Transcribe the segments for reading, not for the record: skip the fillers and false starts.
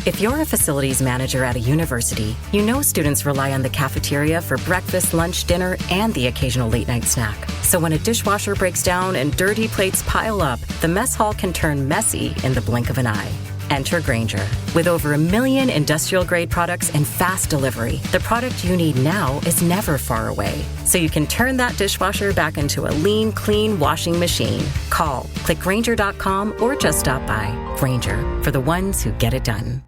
If you're a facilities manager at a university, you know students rely on the cafeteria for breakfast, lunch, dinner, and the occasional late-night snack. So when a dishwasher breaks down and dirty plates pile up, the mess hall can turn messy in the blink of an eye. Enter Grainger. With over 1 million industrial-grade products and fast delivery, the product you need now is never far away. So you can turn that dishwasher back into a lean, clean washing machine. Call, click Grainger.com, or just stop by. Grainger, for the ones who get it done.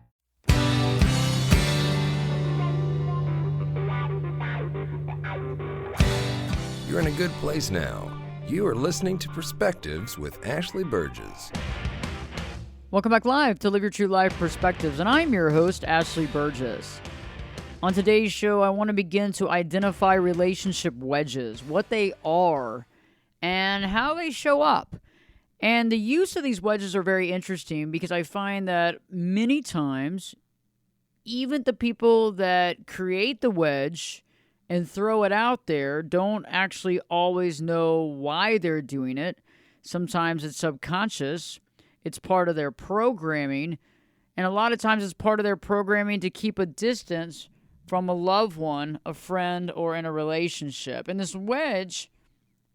You're in a good place now. You are listening to Perspectives with Ashley Burgess. Welcome back live to Live Your True Life Perspectives, and I'm your host, Ashley Burgess. On today's show, I want to begin to identify relationship wedges, what they are, and how they show up. And the use of these wedges are very interesting because I find that many times, even the people that create the wedge and throw it out there don't actually always know why they're doing it. Sometimes it's subconscious. It's part of their programming, and a lot of times it's part of their programming to keep a distance from a loved one, a friend, or in a relationship. And this wedge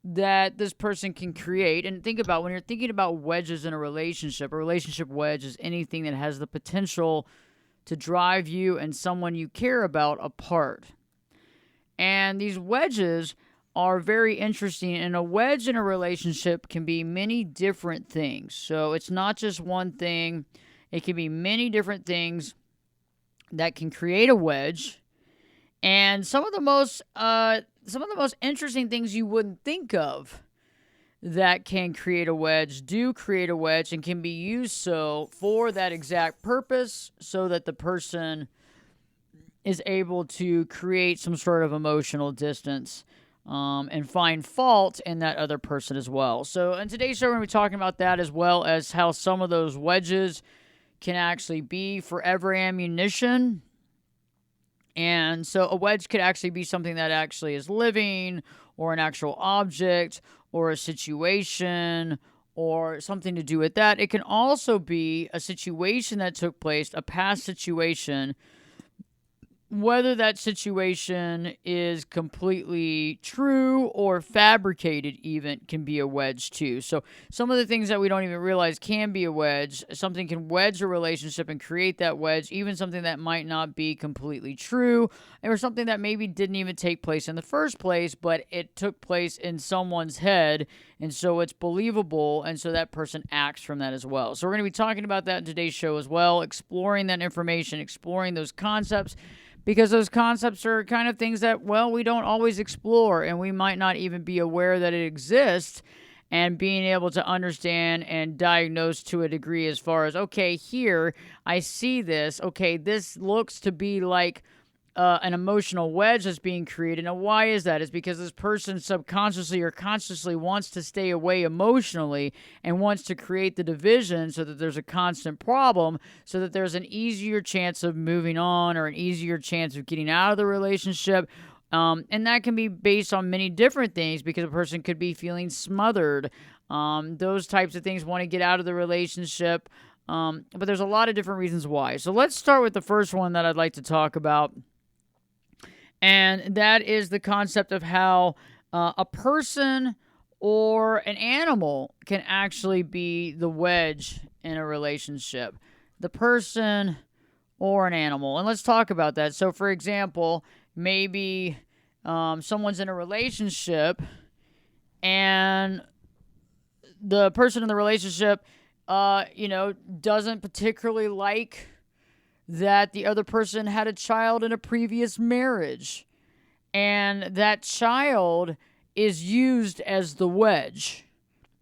that this person can create, and think about when you're thinking about wedges in a relationship wedge is anything that has the potential to drive you and someone you care about apart. And these wedges are very interesting, and a wedge in a relationship can be many different things. So it's not just one thing. It can be many different things that can create a wedge. And some of the most interesting things you wouldn't think of that can create a wedge do create a wedge and can be used so for that exact purpose, so that the person is able to create some sort of emotional distance and find fault in that other person as well. So in today's show, we're going to be talking about that, as well as how some of those wedges can actually be forever ammunition. And so a wedge could actually be something that actually is living, or an actual object, or a situation, or something to do with that. It can also be a situation that took place, a past situation. Whether that situation is completely true or fabricated even can be a wedge too. So some of the things that we don't even realize can be a wedge. Something can wedge a relationship and create that wedge, even something that might not be completely true, or something that maybe didn't even take place in the first place, but it took place in someone's head, and so it's believable, and so that person acts from that as well. So we're going to be talking about that in today's show as well, exploring that information, exploring those concepts, because those concepts are kind of things that, well, we don't always explore, and we might not even be aware that it exists, and being able to understand and diagnose to a degree as far as, okay, here, I see this. Okay, this looks to be like an emotional wedge that's being created. Now, why is that? It's because this person subconsciously or consciously wants to stay away emotionally and wants to create the division so that there's a constant problem, so that there's an easier chance of moving on or an easier chance of getting out of the relationship. And that can be based on many different things, because a person could be feeling smothered. Those types of things, want to get out of the relationship. But there's a lot of different reasons why. So let's start with the first one that I'd like to talk about. And that is the concept of how a person or an animal can actually be the wedge in a relationship. The person or an animal. And let's talk about that. So, for example, maybe someone's in a relationship and the person in the relationship, doesn't particularly like that the other person had a child in a previous marriage, and that child is used as the wedge.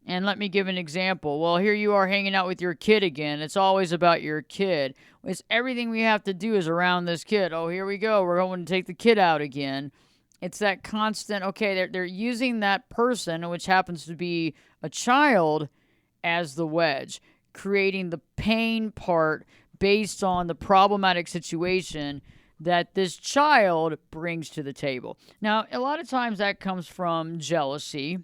And let me give an example. Well, here you are hanging out with your kid again. It's always about your kid. It's everything we have to do is around this kid. Oh, here we go. We're going to take the kid out again. It's that constant, okay, they're using that person, which happens to be a child, as the wedge, creating the pain part based on the problematic situation that this child brings to the table. Now, a lot of times that comes from jealousy.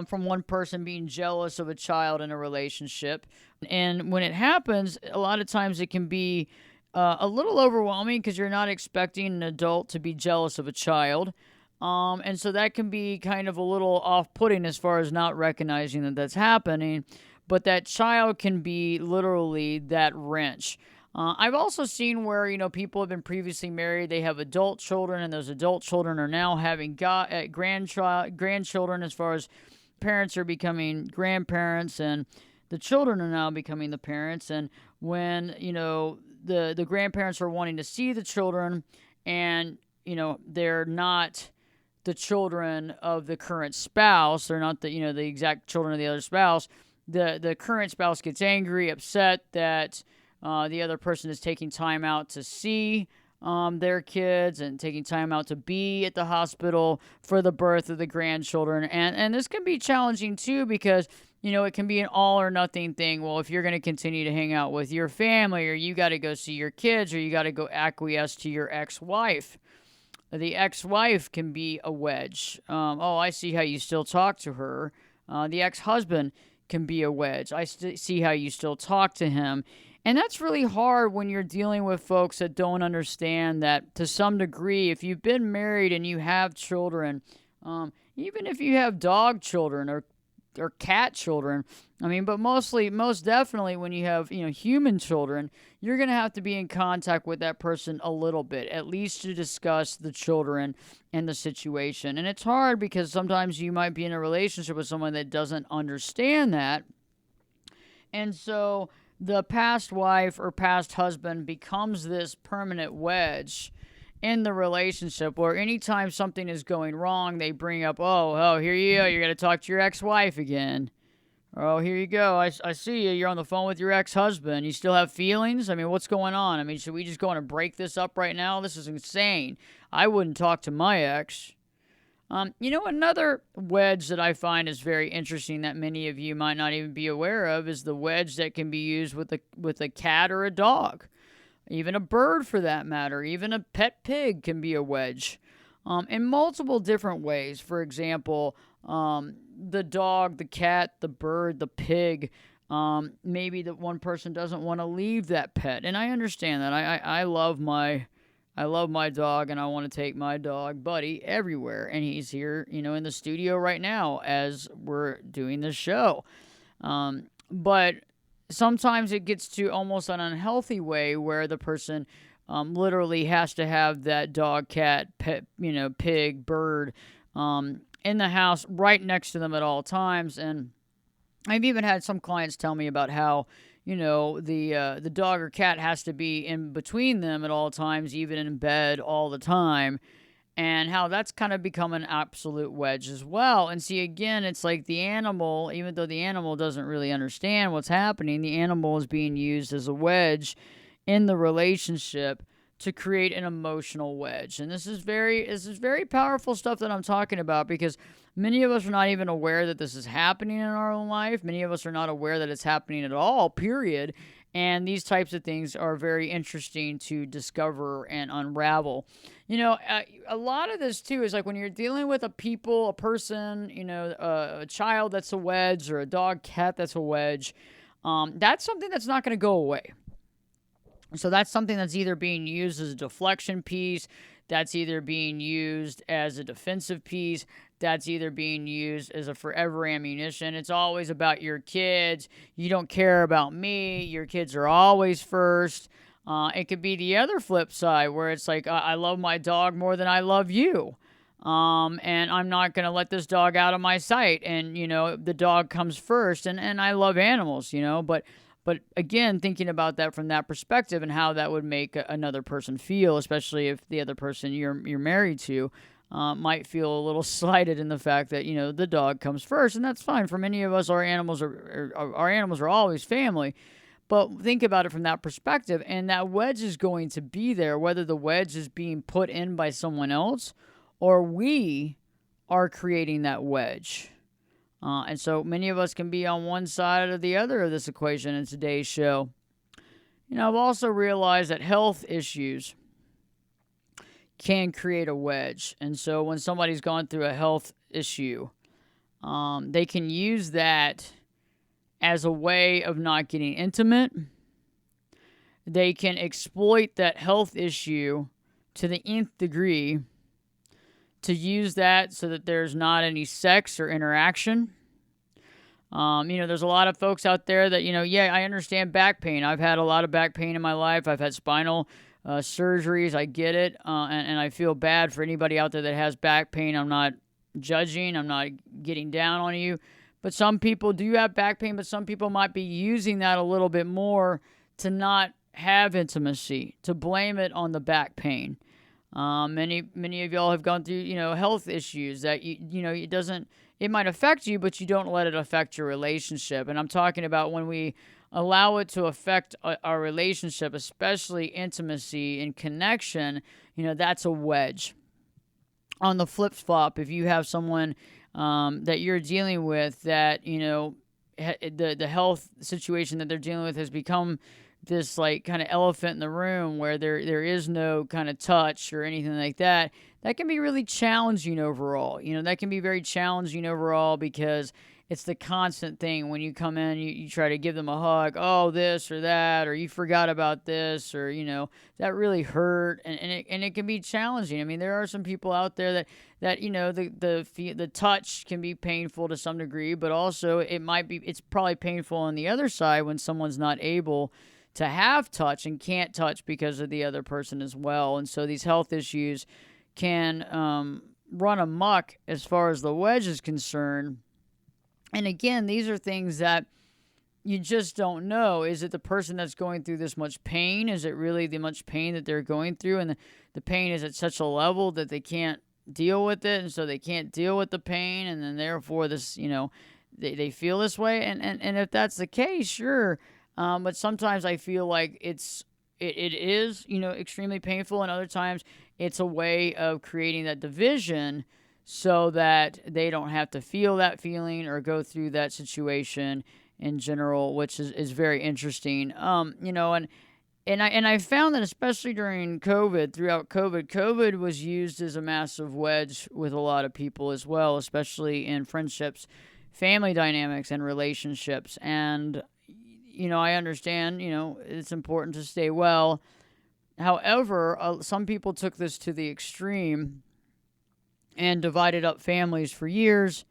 from one person being jealous of a child in a relationship. And when it happens, a lot of times it can be a little overwhelming because you're not expecting an adult to be jealous of a child. And so that can be kind of a little off-putting as far as not recognizing that that's happening. But that child can be literally that wrench. I've also seen where, people have been previously married, they have adult children, and those adult children are now having grandchildren, as far as parents are becoming grandparents, and the children are now becoming the parents. And when, the grandparents are wanting to see the children, and, they're not the children of the current spouse, they're not the exact children of the other spouse, the current spouse gets angry, upset that the other person is taking time out to see their kids and taking time out to be at the hospital for the birth of the grandchildren. And this can be challenging too, because, it can be an all or nothing thing. Well, if you're going to continue to hang out with your family, or you got to go see your kids, or you got to go acquiesce to your ex-wife. The ex-wife can be a wedge. I see how you still talk to her. The ex-husband can be a wedge. I see how you still talk to him. And that's really hard when you're dealing with folks that don't understand that, to some degree, if you've been married and you have children, even if you have dog children or cat children, but most definitely when you have, human children, you're going to have to be in contact with that person a little bit, at least to discuss the children and the situation. And it's hard because sometimes you might be in a relationship with someone that doesn't understand that. And so the past wife or past husband becomes this permanent wedge in the relationship, where anytime something is going wrong, they bring up, here you go, you're going to talk to your ex-wife again. Oh, here you go, I see you, you're on the phone with your ex-husband. You still have feelings? What's going on? Should we just go on and break this up right now? This is insane. I wouldn't talk to my ex. Another wedge that I find is very interesting that many of you might not even be aware of is the wedge that can be used with a cat or a dog. Even a bird, for that matter. Even a pet pig can be a wedge. In multiple different ways. For example, the dog, the cat, the bird, the pig. Maybe that one person doesn't want to leave that pet. And I understand that. I love my dog, and I want to take my dog Buddy everywhere. And he's here, in the studio right now as we're doing this show. But sometimes it gets to almost an unhealthy way where the person literally has to have that dog, cat, pet, pig, bird in the house right next to them at all times. And I've even had some clients tell me about how, the dog or cat has to be in between them at all times, even in bed all the time. And how that's kind of become an absolute wedge as well. And see, again, it's like the animal, even though the animal doesn't really understand what's happening, the animal is being used as a wedge in the relationship to create an emotional wedge. And this is very powerful stuff that I'm talking about, because many of us are not even aware that this is happening in our own life. Many of us are not aware that it's happening at all, period. And these types of things are very interesting to discover and unravel. A lot of this, too, is like when you're dealing with a person, a child that's a wedge, or a dog, cat that's a wedge, that's something that's not going to go away. So that's something that's either being used as a deflection piece, that's either being used as a defensive piece, that's either being used as a forever ammunition. It's always about your kids. You don't care about me. Your kids are always first. It could be the other flip side where it's like, I love my dog more than I love you. And I'm not going to let this dog out of my sight. And, the dog comes first. And I love animals, But again, thinking about that from that perspective and how that would make another person feel, especially if the other person you're married to might feel a little slighted in the fact that, the dog comes first. And that's fine. For many of us, our animals are always family. But think about it from that perspective. And that wedge is going to be there, whether the wedge is being put in by someone else or we are creating that wedge. And so many of us can be on one side or the other of this equation in today's show. I've also realized that health issues can create a wedge. And so when somebody's gone through a health issue, They can use that as a way of not getting intimate. They can exploit that health issue to the nth degree to use that so that there's not any sex or interaction. There's a lot of folks out there that, I understand back pain. I've had a lot of back pain in my life. I've had spinal surgeries. I get it. And I feel bad for anybody out there that has back pain. I'm not judging. I'm not getting down on you. But some people do have back pain, but some people might be using that a little bit more to not have intimacy, to blame it on the back pain. Many of y'all have gone through, health issues that, it might affect you, but you don't let it affect your relationship. And I'm talking about when we allow it to affect our relationship, especially intimacy and connection, that's a wedge. On the flip flop, if you have someone that you're dealing with that, the health situation that they're dealing with has become this like kind of elephant in the room where there is no kind of touch or anything like that, that can be really challenging overall. That can be very challenging overall because it's the constant thing. When you come in, you try to give them a hug, oh, this or that, or you forgot about this, or, that really hurt. And it can be challenging. I mean, there are some people out there that the touch can be painful to some degree, but also it's probably painful on the other side when someone's not able to have touch and can't touch because of the other person as well. And so these health issues can run amok as far as the wedge is concerned. And again, these are things that you just don't know. Is it the person that's going through this much pain? Is it really the much pain that they're going through? And the pain is at such a level that they can't deal with it. And so they can't deal with the pain. And then therefore this, they feel this way. And if that's the case, sure. But sometimes I feel like it is, extremely painful. And other times it's a way of creating that division so that they don't have to feel that feeling or go through that situation in general, which is very interesting. And I found that especially during throughout COVID was used as a massive wedge with a lot of people as well, especially in friendships, family dynamics, and relationships. And I understand, it's important to stay well. However, some people took this to the extreme and divided up families for years.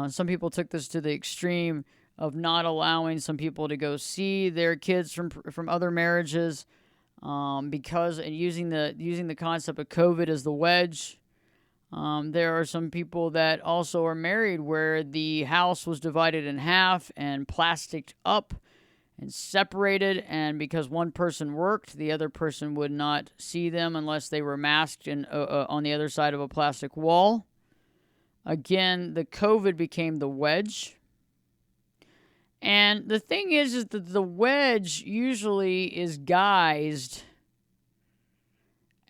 Some people took this to the extreme of not allowing some people to go see their kids from other marriages because using the concept of COVID as the wedge. There are some people that also are married where the house was divided in half and plasticed up and separated, and because one person worked, the other person would not see them unless they were masked and on the other side of a plastic wall. Again, the COVID became the wedge. And the thing is that the wedge usually is guised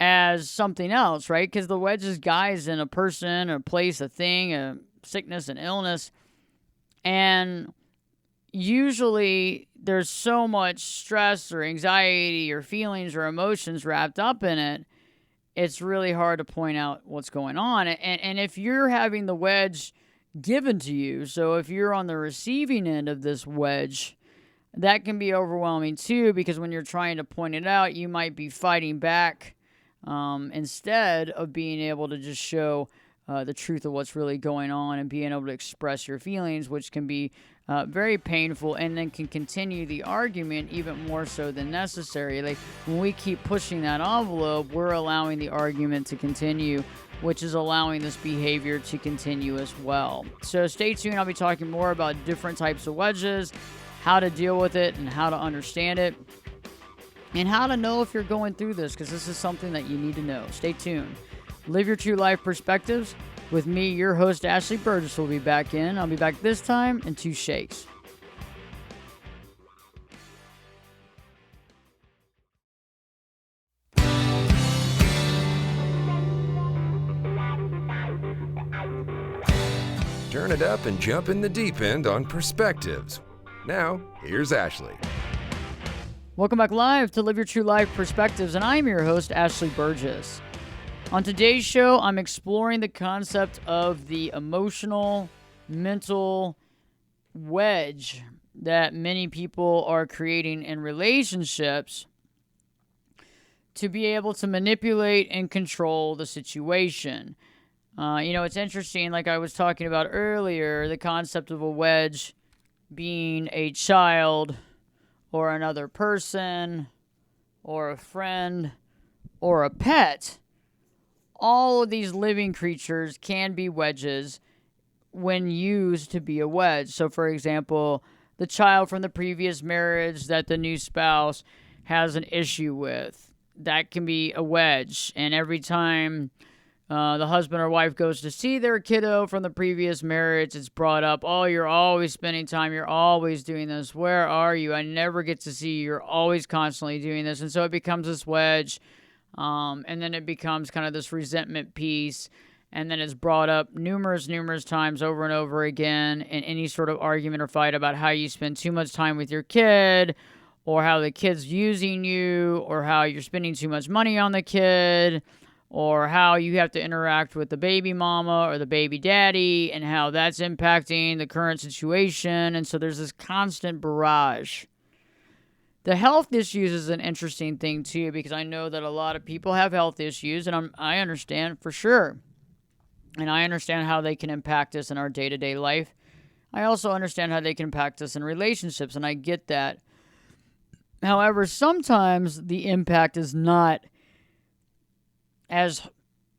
as something else, right? Because the wedge is guised in a person, a place, a thing, a sickness, an illness. And usually there's so much stress or anxiety or feelings or emotions wrapped up in it, it's really hard to point out what's going on. And if you're having the wedge given to you, so if you're on the receiving end of this wedge, that can be overwhelming too, because when you're trying to point it out, you might be fighting back instead of being able to just show the truth of what's really going on and being able to express your feelings, which can be very painful and then can continue the argument even more so than necessary. Like when we keep pushing that envelope, we're allowing the argument to continue, which is allowing this behavior to continue as well. So stay tuned. I'll be talking more about different types of wedges, how to deal with it and how to understand it, and how to know if you're going through this, because this is something that you need to know. Stay tuned. Live Your True Life Perspectives with me, your host, Ashley Burgess, will be back in. I'll be back this time in 2 shakes. Turn it up and jump in the deep end on Perspectives. Now, here's Ashley. Welcome back live to Live Your True Life Perspectives, and I'm your host, Ashley Burgess. On today's show, I'm exploring the concept of the emotional mental wedge that many people are creating in relationships to be able to manipulate and control the situation. It's interesting, like I was talking about earlier, the concept of a wedge being a child or another person or a friend or a pet. All of these living creatures can be wedges when used to be a wedge. So, for example, the child from the previous marriage that the new spouse has an issue with, that can be a wedge. And every time the husband or wife goes to see their kiddo from the previous marriage, it's brought up, oh, you're always spending time, you're always doing this, where are you? I never get to see you, you're always constantly doing this. And so it becomes this wedge, and then it becomes kind of this resentment piece, and then it's brought up numerous times over and over again in any sort of argument or fight about how you spend too much time with your kid, or how the kid's using you, or how you're spending too much money on the kid, or how you have to interact with the baby mama or the baby daddy, and how that's impacting the current situation. And so there's this constant barrage. The health issues is an interesting thing too, because I know that a lot of people have health issues, and I understand for sure. And I understand how they can impact us in our day-to-day life. I also understand how they can impact us in relationships, and I get that. However, sometimes the impact is not as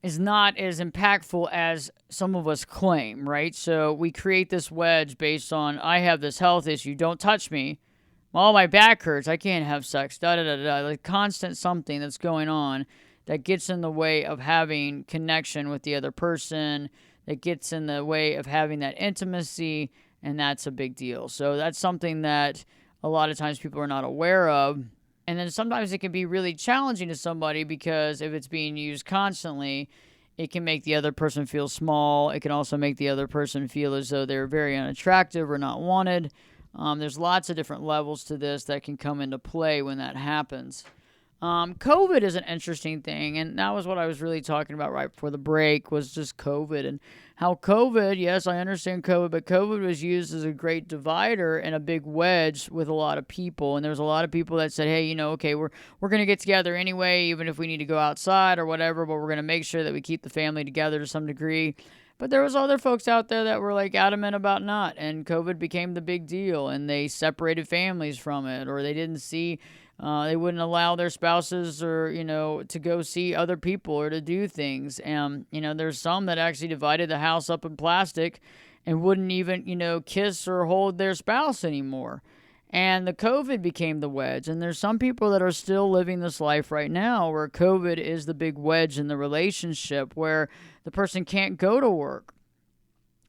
impactful as some of us claim, right? So we create this wedge based on, I have this health issue, don't touch me. Oh, my back hurts, I can't have sex, da-da-da-da. Like constant something that's going on that gets in the way of having connection with the other person, that gets in the way of having that intimacy, and that's a big deal. So that's something that a lot of times people are not aware of. And then sometimes it can be really challenging to somebody, because if it's being used constantly, it can make the other person feel small. It can also make the other person feel as though they're very unattractive or not wanted. There's lots of different levels to this that can come into play when that happens. COVID is an interesting thing, and that was what I was really talking about right before the break, was just COVID, and how COVID, yes, I understand COVID, but COVID was used as a great divider and a big wedge with a lot of people. And there was a lot of people that said, hey, okay, we're going to get together anyway, even if we need to go outside or whatever, but we're going to make sure that we keep the family together to some degree. But there was other folks out there that were like adamant about not, and COVID became the big deal, and they separated families from it, or they didn't see, they wouldn't allow their spouses or, to go see other people or to do things. And, there's some that actually divided the house up in plastic and wouldn't even, kiss or hold their spouse anymore. And the COVID became the wedge. And there's some people that are still living this life right now where COVID is the big wedge in the relationship, where the person can't go to work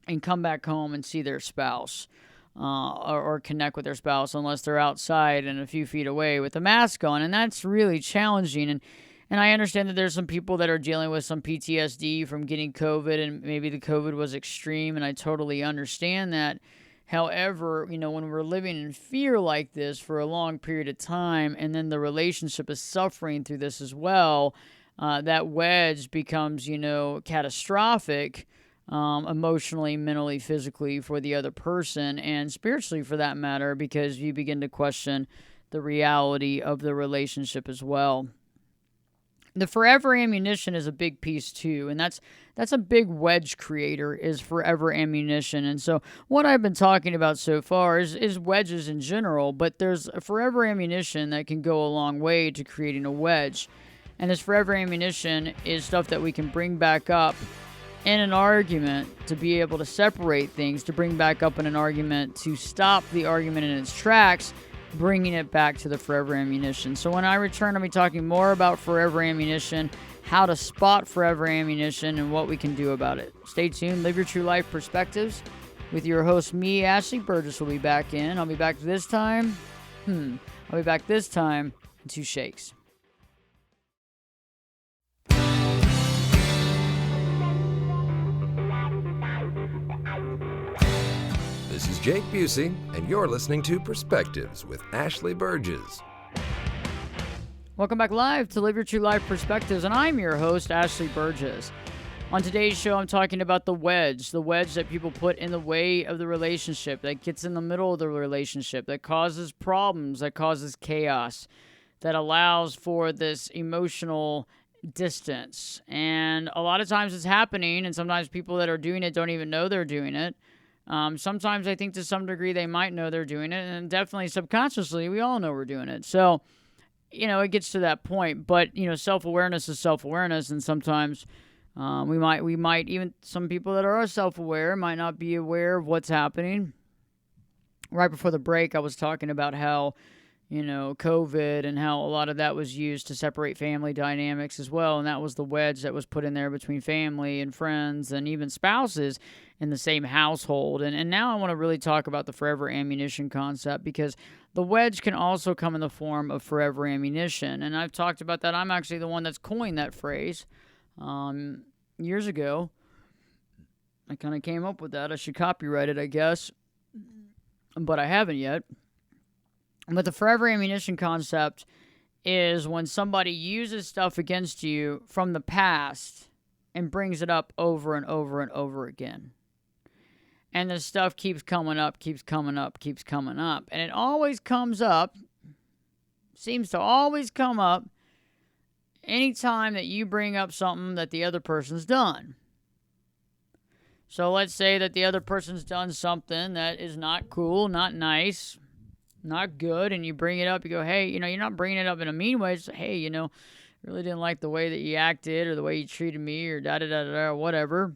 and come back home and see their spouse. Or connect with their spouse unless they're outside and a few feet away with a mask on. And that's really challenging. And I understand that there's some people that are dealing with some PTSD from getting COVID, and maybe the COVID was extreme, and I totally understand that. However, when we're living in fear like this for a long period of time, and then the relationship is suffering through this as well, that wedge becomes, catastrophic. Emotionally, mentally, physically for the other person, and spiritually for that matter, because you begin to question the reality of the relationship as well. The forever ammunition is a big piece too, and that's a big wedge creator, is forever ammunition. And so what I've been talking about so far is wedges in general, but there's a forever ammunition that can go a long way to creating a wedge. And this forever ammunition is stuff that we can bring back up in an argument to be able to separate things, to bring back up in an argument, to stop the argument in its tracks, bringing it back to the forever ammunition. So when I return, I'll be talking more about forever ammunition, how to spot forever ammunition, and what we can do about it. Stay tuned. Live Your True Life Perspectives with your host, me, Ashley Burgess, will be back in. I'll be back this time. in 2 shakes. This is Jake Busey, and you're listening to Perspectives with Ashley Burgess. Welcome back live to Live Your True Life Perspectives, and I'm your host, Ashley Burgess. On today's show, I'm talking about the wedge that people put in the way of the relationship, that gets in the middle of the relationship, that causes problems, that causes chaos, that allows for this emotional distance. And a lot of times it's happening, and sometimes people that are doing it don't even know they're doing it. Sometimes I think to some degree they might know they're doing it, and definitely subconsciously we all know we're doing it. So, it gets to that point. But, self-awareness is self-awareness, and sometimes we might even, some people that are self-aware might not be aware of what's happening. Right before the break, I was talking about how, COVID and how a lot of that was used to separate family dynamics as well. And that was the wedge that was put in there between family and friends and even spouses in the same household. And now I want to really talk about the forever ammunition concept, because the wedge can also come in the form of forever ammunition. And I've talked about that. I'm actually the one that's coined that phrase. Years ago. I kind of came up with that. I should copyright it, I guess, but I haven't yet. But the forever ammunition concept is when somebody uses stuff against you from the past and brings it up over and over and over again. And the stuff keeps coming up, keeps coming up, keeps coming up. And it always comes up, seems to always come up, anytime that you bring up something that the other person's done. So let's say that the other person's done something that is not cool, not nice, not good, and you bring it up. You go, hey, you're not bringing it up in a mean way. It's, hey, really didn't like the way that you acted or the way you treated me or da-da-da-da-da, or whatever.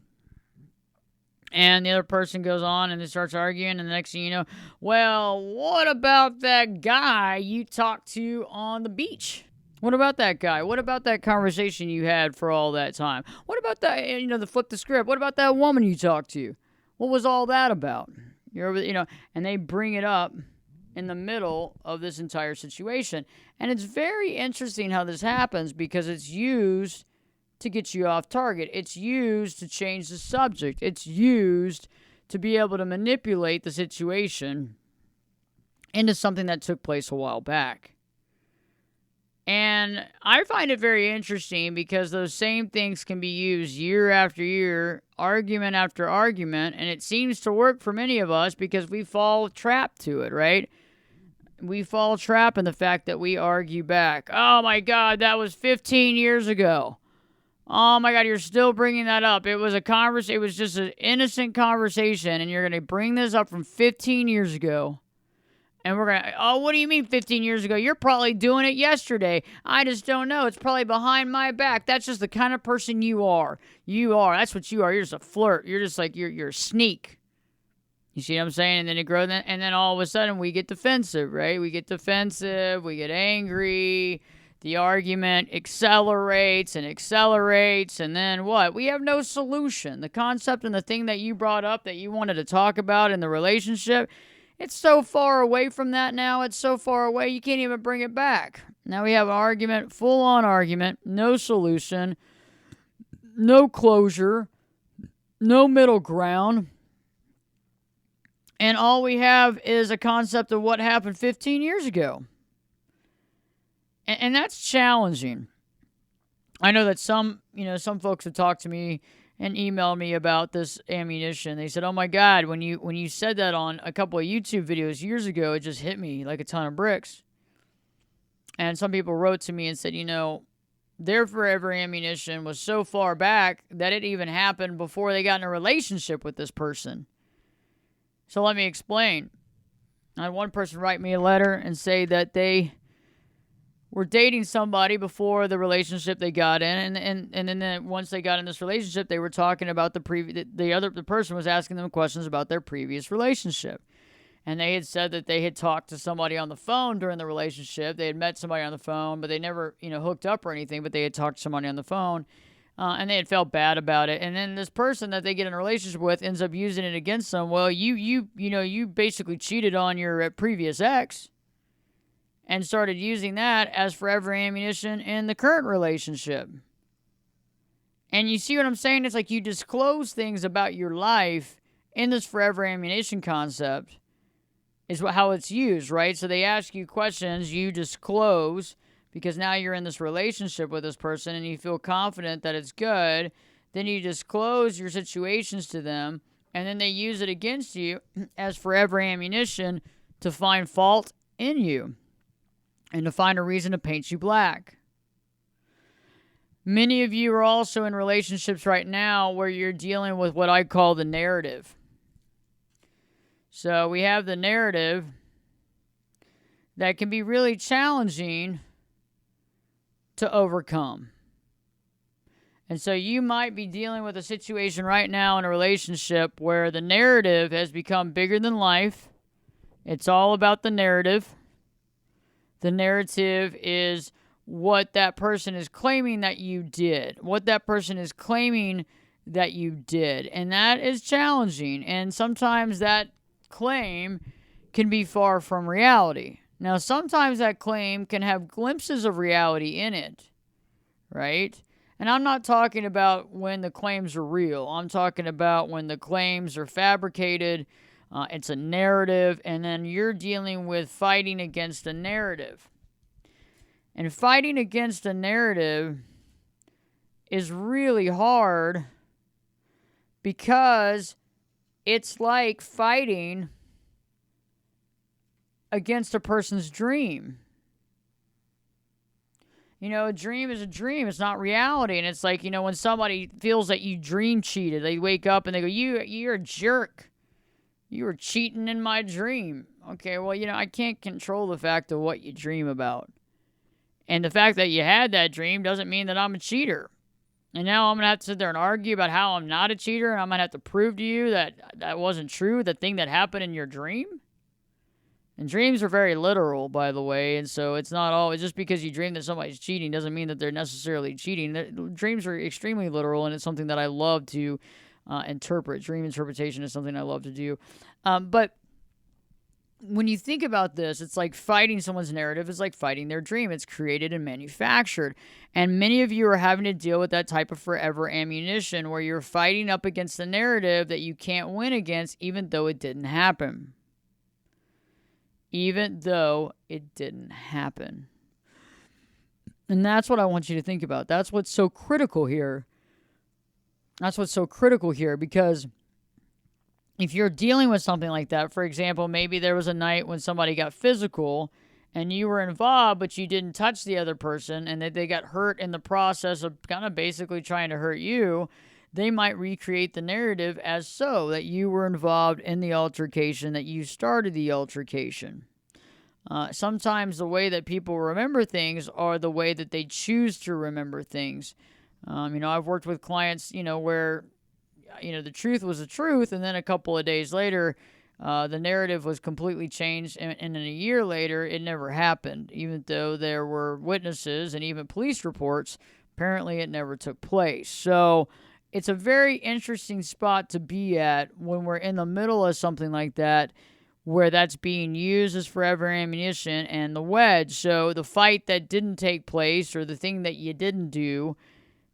And the other person goes on and they starts arguing, and the next thing you know, well, what about that guy you talked to on the beach? What about that guy? What about that conversation you had for all that time? What about that, the flip the script? What about that woman you talked to? What was all that about? And they bring it up in the middle of this entire situation. And it's very interesting how this happens, because it's used to get you off target. It's used to change the subject. It's used to be able to manipulate the situation into something that took place a while back. And I find it very interesting, because those same things can be used year after year, argument after argument, and it seems to work for many of us because we fall trapped to it, right? We fall trapped in the fact that we argue back. Oh my God, that was 15 years ago. Oh my God, you're still bringing that up. It was it was just an innocent conversation, and you're going to bring this up from 15 years ago. And we're going to, oh, what do you mean 15 years ago? You're probably doing it yesterday. I just don't know. It's probably behind my back. That's just the kind of person you are. That's what you are. You're just a flirt. You're just like, you're a sneak. You see what I'm saying? And then it grows, and then all of a sudden we get defensive, right? We get defensive. We get angry. The argument accelerates. And then what? We have no solution. The concept and the thing that you brought up that you wanted to talk about in the relationship, it's so far away from that now. It's so far away, you can't even bring it back. Now we have an argument, full-on argument, no solution, no closure, no middle ground. And all we have is a concept of what happened 15 years ago. And that's challenging. I know that some folks have talked to me and emailed me about this ammunition. They said, oh my God, when you said that on a couple of YouTube videos years ago, it just hit me like a ton of bricks. And some people wrote to me and said, their forever ammunition was so far back that it even happened before they got in a relationship with this person. So let me explain. I had one person write me a letter and say that they were dating somebody before the relationship they got in, and then once they got in this relationship, they were talking about the person was asking them questions about their previous relationship. And they had said that they had talked to somebody on the phone during the relationship. They had met somebody on the phone, but they never, hooked up or anything, but they had talked to somebody on the phone. And they had felt bad about it. And then this person that they get in a relationship with ends up using it against them. Well, you basically cheated on your previous ex and started using that as forever ammunition in the current relationship. And you see what I'm saying? It's like you disclose things about your life in this forever ammunition concept is how it's used, right? So they ask you questions, you disclose, because now you're in this relationship with this person and you feel confident that it's good, then you disclose your situations to them, and then they use it against you as forever ammunition to find fault in you and to find a reason to paint you black. Many of you are also in relationships right now where you're dealing with what I call the narrative. So we have the narrative that can be really challenging to overcome. And so you might be dealing with a situation right now in a relationship where the narrative has become bigger than life. It's all about the narrative. The narrative is what that person is claiming that you did, what that person is claiming that you did. And that is challenging. And sometimes that claim can be far from reality. Now, sometimes that claim can have glimpses of reality in it, right? And I'm not talking about when the claims are real. I'm talking about when the claims are fabricated. It's a narrative, and then you're dealing with fighting against a narrative. And fighting against a narrative is really hard because it's like fighting against a person's dream. You know, a dream is a dream. It's not reality. And it's like, you know, when somebody feels that you dream cheated, they wake up and they go, you're a jerk. You were cheating in my dream. Okay, well, you know, I can't control the fact of what you dream about. And the fact that you had that dream doesn't mean that I'm a cheater. And now I'm going to have to sit there and argue about how I'm not a cheater. And I'm going to have to prove to you that that wasn't true, the thing that happened in your dream. And dreams are very literal, by the way, and so it's not always just because you dream that somebody's cheating doesn't mean that they're necessarily cheating. Dreams are extremely literal, and it's something that I love to interpret. Dream interpretation is something I love to do. But when you think about this, it's like fighting someone's narrative is like fighting their dream. It's created and manufactured. And many of you are having to deal with that type of forever ammunition where you're fighting up against the narrative that you can't win against even though it didn't happen. Even though it didn't happen. And that's what I want you to think about. That's what's so critical here. That's what's so critical here, because if you're dealing with something like that, for example, maybe there was a night when somebody got physical and you were involved, but you didn't touch the other person, and that they got hurt in the process of kind of basically trying to hurt you, they might recreate the narrative as so that you were involved in the altercation, that you started the altercation. Sometimes the way that people remember things are the way that they choose to remember things. I've worked with clients, where, the truth was the truth, and then a couple of days later, the narrative was completely changed, and then a year later, it never happened. Even though there were witnesses and even police reports, apparently it never took place. So it's a very interesting spot to be at when we're in the middle of something like that, where that's being used as forever ammunition and the wedge. So the fight that didn't take place or the thing that you didn't do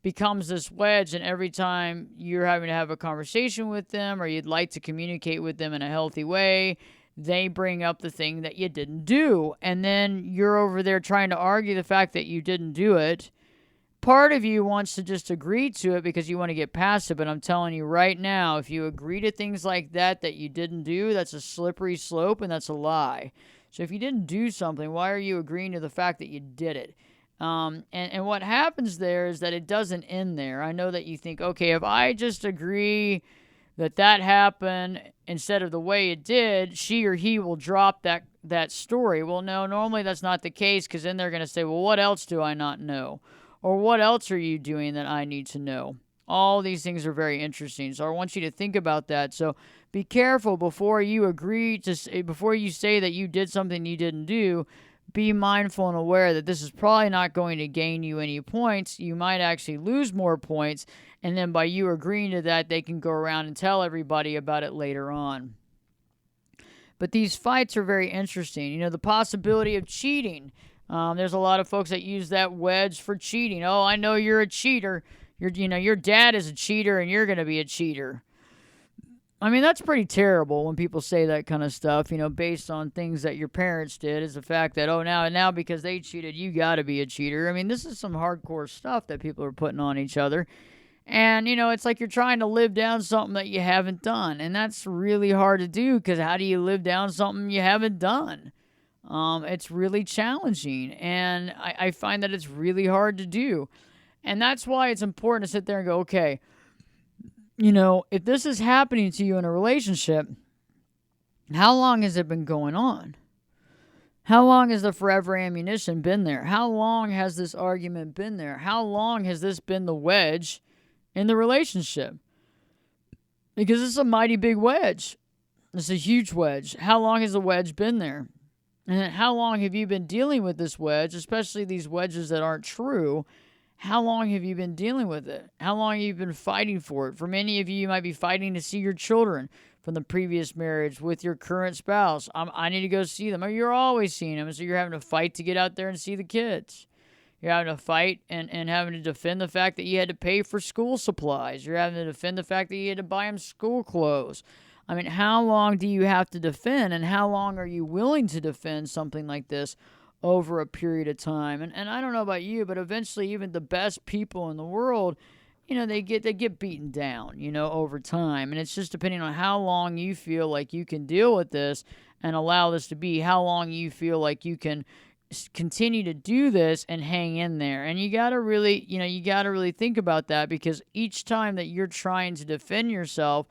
becomes this wedge, and every time you're having to have a conversation with them or you'd like to communicate with them in a healthy way, they bring up the thing that you didn't do. And then you're over there trying to argue the fact that you didn't do it. Part of you wants to just agree to it because you want to get past it, but I'm telling you right now, if you agree to things like that you didn't do, that's a slippery slope and that's a lie. So if you didn't do something, why are you agreeing to the fact that you did it? And what happens there is that it doesn't end there. I know that you think, okay, if I just agree that happened instead of the way it did, she or he will drop that story. Well, no, normally that's not the case, because then they're going to say, well, what else do I not know? Or what else are you doing that I need to know? All these things are very interesting. So I want you to think about that. So be careful before you before you say that you did something you didn't do. Be mindful and aware that this is probably not going to gain you any points. You might actually lose more points. And then by you agreeing to that, they can go around and tell everybody about it later on. But these fights are very interesting. The possibility of cheating. There's a lot of folks that use that wedge for cheating. Oh, I know you're a cheater. Your dad is a cheater and you're going to be a cheater. I mean, that's pretty terrible when people say that kind of stuff, based on things that your parents did, is the fact that, oh, now because they cheated, you got to be a cheater. I mean, this is some hardcore stuff that people are putting on each other. And, it's like you're trying to live down something that you haven't done. And that's really hard to do, because how do you live down something you haven't done? It's really challenging. And I find that it's really hard to do. And that's why it's important to sit there and go, okay, if this is happening to you in a relationship, how long has it been going on? How long has the forever ammunition been there? How long has this argument been there? How long has this been the wedge in the relationship? Because it's a mighty big wedge. It's a huge wedge. How long has the wedge been there? And how long have you been dealing with this wedge, especially these wedges that aren't true? How long have you been dealing with it? How long have you been fighting for it? For many of you, you might be fighting to see your children from the previous marriage with your current spouse. I need to go see them. Or you're always seeing them, so you're having to fight to get out there and see the kids. You're having to fight and having to defend the fact that you had to pay for school supplies. You're having to defend the fact that you had to buy them school clothes. I mean, how long do you have to defend, and how long are you willing to defend something like this over a period of time? And I don't know about you, but eventually even the best people in the world, they get beaten down, over time. And it's just depending on how long you feel like you can deal with this and allow this to be, how long you feel like you can continue to do this and hang in there. And you got to really think about that, because each time that you're trying to defend yourself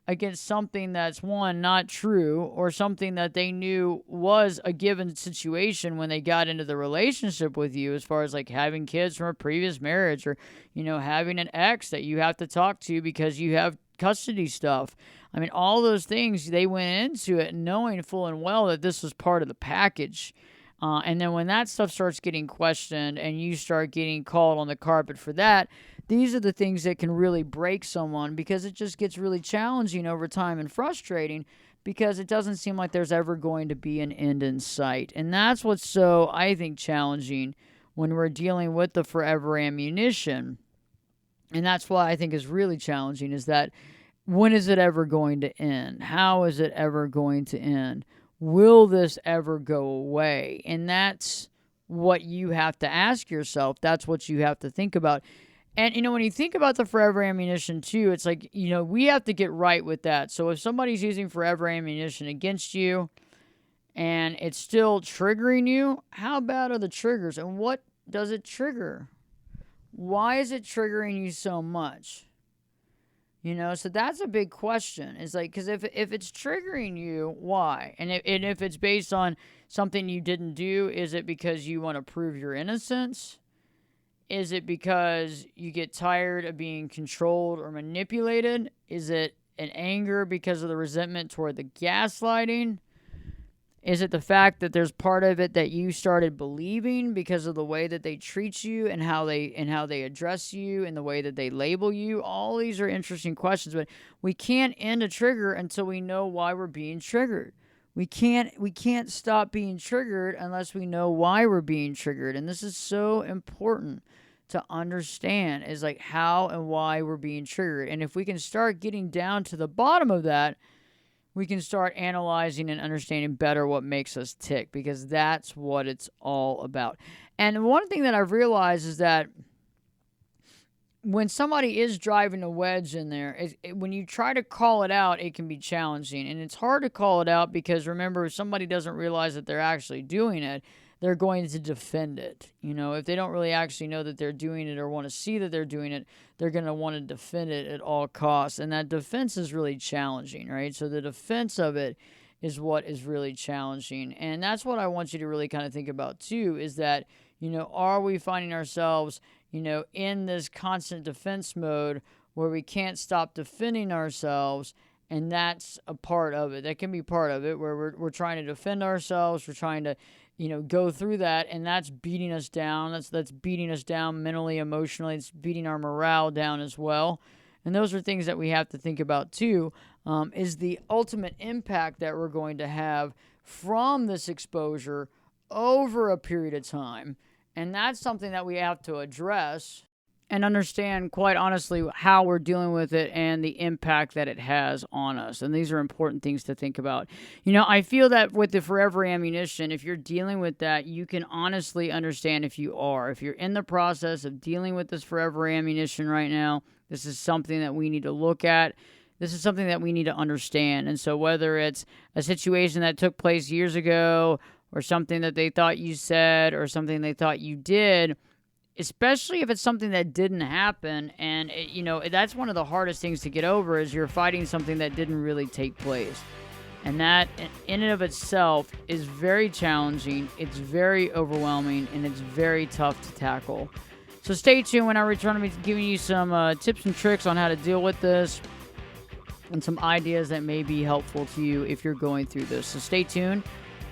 against something that's, one, not true, or something that they knew was a given situation when they got into the relationship with you, as far as like having kids from a previous marriage, or, having an ex that you have to talk to because you have custody stuff. I mean, all those things, they went into it knowing full and well that this was part of the package. And then when that stuff starts getting questioned and you start getting called on the carpet for that, these are the things that can really break someone, because it just gets really challenging over time and frustrating, because it doesn't seem like there's ever going to be an end in sight. And that's what's so, I think, challenging when we're dealing with the forever ammunition. And that's why I think is really challenging, is that when is it ever going to end? How is it ever going to end? Will this ever go away? And that's what you have to ask yourself. That's what you have to think about. And, when you think about the forever ammunition too, it's like, we have to get right with that. So if somebody's using forever ammunition against you and it's still triggering you, how bad are the triggers? And what does it trigger? Why is it triggering you so much? So that's a big question. It's like, because if it's triggering you, why? And if it's based on something you didn't do, is it because you want to prove your innocence? Is it because you get tired of being controlled or manipulated? Is it an anger because of the resentment toward the gaslighting? Is it the fact that there's part of it that you started believing because of the way that they treat you and how they address you and the way that they label you? All these are interesting questions, but we can't end a trigger until we know why we're being triggered. We can't stop being triggered unless we know why we're being triggered. And this is so important to understand, is like how and why we're being triggered. And if we can start getting down to the bottom of that, we can start analyzing and understanding better what makes us tick, because that's what it's all about. And one thing that I've realized is that when somebody is driving a wedge in there, when you try to call it out, it can be challenging. And it's hard to call it out because, remember, if somebody doesn't realize that they're actually doing it, they're going to defend it. If they don't really actually know that they're doing it or want to see that they're doing it, they're going to want to defend it at all costs. And that defense is really challenging, right? So the defense of it is what is really challenging. And that's what I want you to really kind of think about too, is that, are we finding ourselves, in this constant defense mode where we can't stop defending ourselves? And that's a part of it. That can be part of it, where we're trying to defend ourselves. We're trying to, go through that, and that's beating us down. That's beating us down mentally, emotionally. It's beating our morale down as well. And those are things that we have to think about too, is the ultimate impact that we're going to have from this exposure over a period of time. And that's something that we have to address and understand, quite honestly, how we're dealing with it and the impact that it has on us. And these are important things to think about. I feel that with the forever ammunition, if you're dealing with that, you can honestly understand if you're in the process of dealing with this forever ammunition right now, this is something that we need to look at. This is something that we need to understand. And so whether it's a situation that took place years ago or something that they thought you said or something they thought you did, especially if it's something that didn't happen, and that's one of the hardest things to get over, is you're fighting something that didn't really take place. And that in and of itself is very challenging, it's very overwhelming, and it's very tough to tackle. So stay tuned. When I return, I'll be giving you some tips and tricks on how to deal with this and some ideas that may be helpful to you if you're going through this. So stay tuned.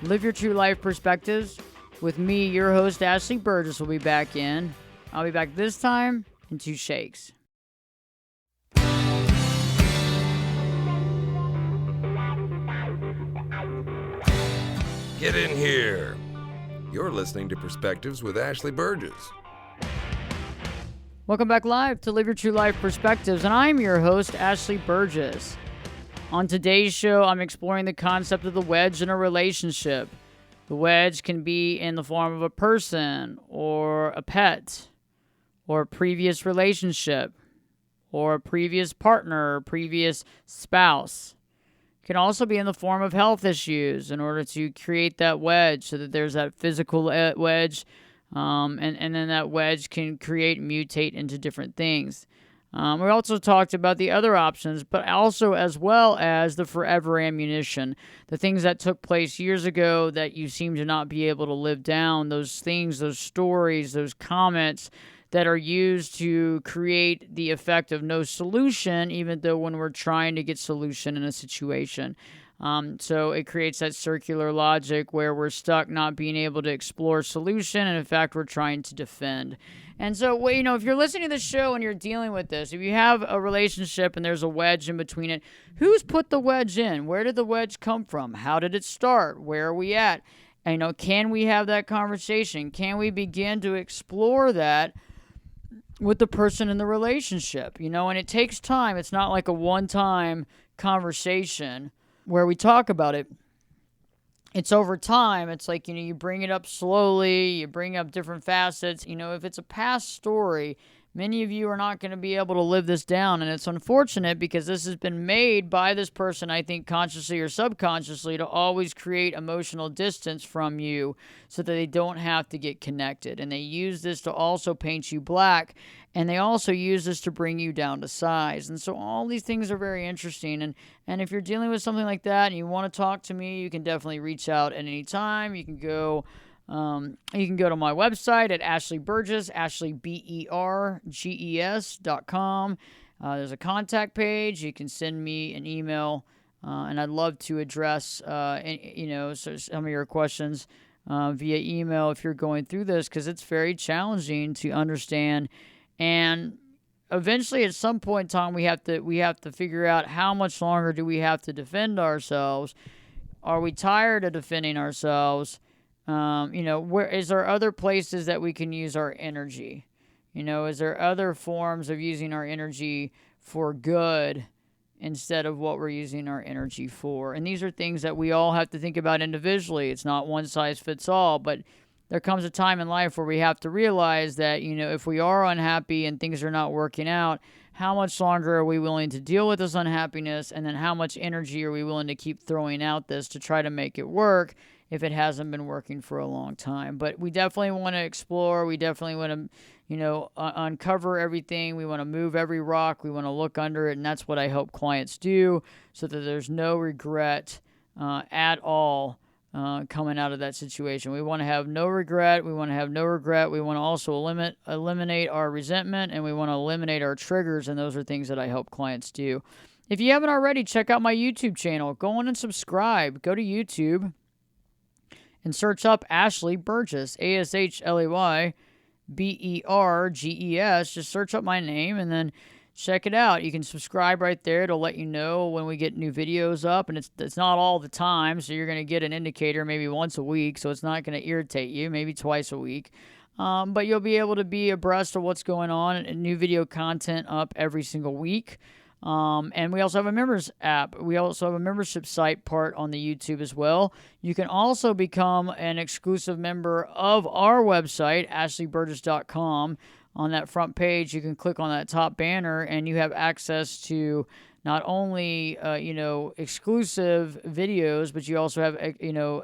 Live your true life perspectives. With me, your host, Ashley Burgess, will be back in. I'll be back this time in 2 shakes. Get in here. You're listening to Perspectives with Ashley Burgess. Welcome back live to Live Your True Life Perspectives, and I'm your host, Ashley Burgess. On today's show, I'm exploring the concept of the wedge in a relationship. The wedge can be in the form of a person or a pet or a previous relationship or a previous partner or previous spouse. It can also be in the form of health issues in order to create that wedge so that there's that physical wedge, and then that wedge can create and mutate into different things. We also talked about the other options, but also as well as the forever ammunition, the things that took place years ago that you seem to not be able to live down, those things, those stories, those comments that are used to create the effect of no solution, even though when we're trying to get solution in a situation. So it creates that circular logic where we're stuck not being able to explore solution, and in fact, we're trying to defend. And so, if you're listening to the show and you're dealing with this, if you have a relationship and there's a wedge in between it, who's put the wedge in? Where did the wedge come from? How did it start? Where are we at? And, can we have that conversation? Can we begin to explore that with the person in the relationship? And it takes time. It's not like a one-time conversation where we talk about it. It's over time. It's like, you bring it up slowly, you bring up different facets. If it's a past story, many of you are not going to be able to live this down. And it's unfortunate because this has been made by this person, I think, consciously or subconsciously, to always create emotional distance from you so that they don't have to get connected. And they use this to also paint you black. And they also use this to bring you down to size. And so all these things are very interesting. And if you're dealing with something like that and you want to talk to me, you can definitely reach out at any time. You can go to my website at Ashley Burgess, AshleyBerges.com. There's a contact page. You can send me an email, and I'd love to address some of your questions via email if you're going through this, because it's very challenging to understand. And eventually, at some point in time, we have to figure out how much longer do we have to defend ourselves. Are we tired of defending ourselves? Where is there other places that we can use our energy? Is there other forms of using our energy for good instead of what we're using our energy for? And these are things that we all have to think about individually. It's not one size fits all, but there comes a time in life where we have to realize that, if we are unhappy and things are not working out, how much longer are we willing to deal with this unhappiness? And then how much energy are we willing to keep throwing out this to try to make it work if it hasn't been working for a long time? But we definitely want to explore. We definitely want to, uncover everything. We want to move every rock. We want to look under it. And that's what I help clients do, so that there's no regret at all coming out of that situation. We want to have no regret. We want to also eliminate our resentment, and we want to eliminate our triggers. And those are things that I help clients do. If you haven't already, check out my YouTube channel. Go on and subscribe. Go to YouTube and search up Ashley Burgess, AshleyBerges. Just search up my name and then check it out. You can subscribe right there. It'll let you know when we get new videos up, and it's not all the time, so you're going to get an indicator maybe once a week, so it's not going to irritate you, maybe twice a week. But you'll be able to be abreast of what's going on and new video content up every single week. And we also have a members app. We also have a membership site part on the YouTube as well. You can also become an exclusive member of our website, ashleyburgess.com. On that front page, you can click on that top banner and you have access to not only, exclusive videos, but you also have,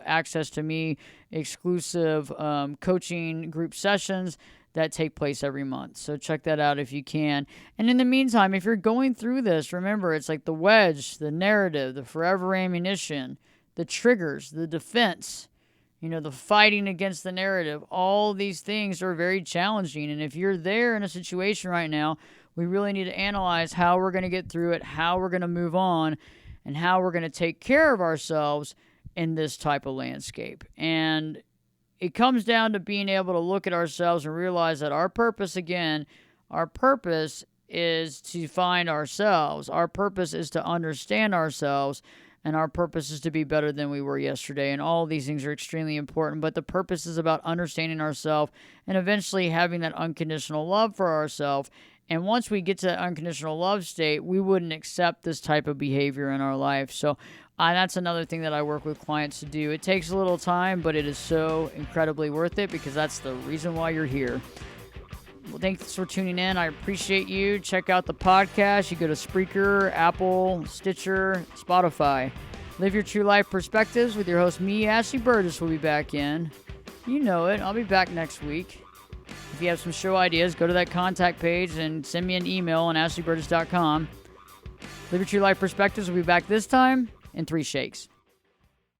access to me, exclusive coaching group sessions that take place every month. So check that out if you can. And in the meantime, if you're going through this, remember, it's like the wedge, the narrative, the forever ammunition, the triggers, the defense, the fighting against the narrative. All these things are very challenging. And if you're there in a situation right now, we really need to analyze how we're going to get through it, how we're going to move on, and how we're going to take care of ourselves in this type of landscape. And it comes down to being able to look at ourselves and realize that our purpose is to find ourselves. Our purpose is to understand ourselves. And our purpose is to be better than we were yesterday. And all these things are extremely important. But the purpose is about understanding ourselves and eventually having that unconditional love for ourselves. And once we get to that unconditional love state, we wouldn't accept this type of behavior in our life. So that's another thing that I work with clients to do. It takes a little time, but it is so incredibly worth it because that's the reason why you're here. Well, thanks for tuning in. I appreciate you. Check out the podcast. You go to Spreaker, Apple, Stitcher, Spotify. Live Your True Life Perspectives with your host, me, Ashley Burgess, will be back in. You know it. I'll be back next week. If you have some show ideas, go to that contact page and send me an email on ashleyburgess.com. Live Your True Life Perspectives will be back this time in 3 shakes.